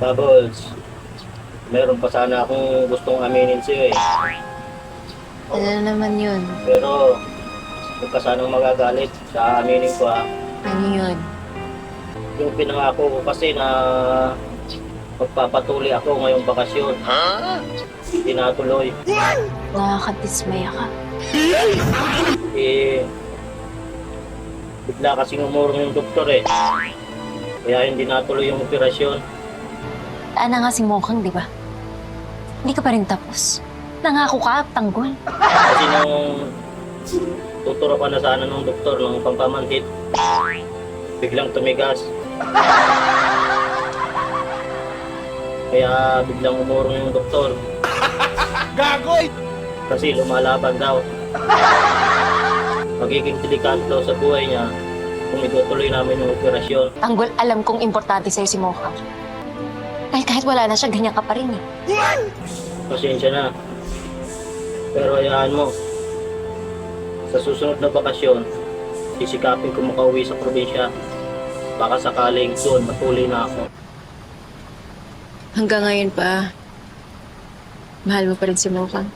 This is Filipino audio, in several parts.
Bubbles, meron pa sana akong gustong aminin sa'yo eh. Ano naman yun? Pero, huwag ka sanang magagalit sa aminin ko ah. Ano yun? Yung pinangako ko kasi na magpapatuloy ako ngayong bakasyon. Hindi natuloy. Nakakadismaya ka. Eh, bigla kasing umurong yung doktor eh. Kaya hindi natuloy yung operasyon. Ana nga si Mokhang, di ba? Hindi ka pa rin tapos. Nangako ka, tanggol. Kasi nung tuturo pa na sana ng doktor ng pampamanhid, biglang tumigas. Kaya biglang umurong yung doktor. Gagoy! Kasi lumalaban daw. Magiging delikado daw sa buhay niya kung itutuloy namin yung operasyon. Tanggol, alam kong importante sa'yo si Mokhang. Dahil kahit wala na siya, ganyan ka pa rin eh. Pasensya na. Pero hayaan mo. Sa susunod na bakasyon, sisikapin ko makauwi sa probinsya. Baka sakaling doon matuloy na ako. Hanggang ngayon pa, mahal mo pa rin si Mokhang.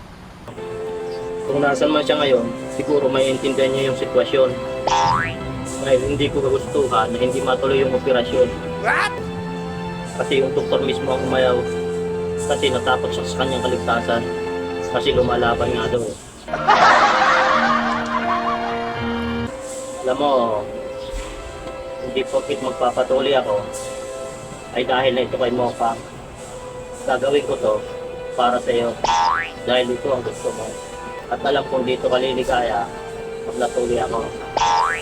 Kung nasan man siya ngayon, siguro may intindihan niya yung sitwasyon. Dahil hindi ko gustuhan na hindi matuloy yung operasyon. Kasi yung doktor mismo ang umayaw. Kasi natakot siya sa kanyang kaligtasan. Kasi lumalaban nga daw. Alam mo, hindi porkit magpapatuloy ako, ay dahil na ito kay Mokhang. Gagawin ko to para sa iyo. Dahil ito ang gusto mo. At alam kong dito ka liligaya pag natuloy ako.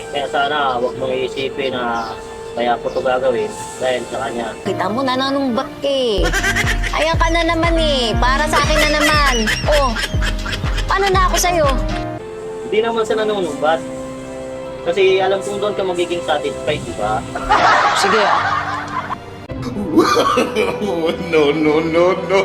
Kaya sana huwag mong iisipin na kaya ko to gagawin dahil sa kanya. Kita mo, nananumbat ka eh. Ayan ka na naman eh. Para sa akin na naman. Oh, paano na ako sa'yo? Hindi naman sa nanunumbat. Kasi alam kong doon ka magiging satisfied, di ba? Sige ah. No, no, no, no.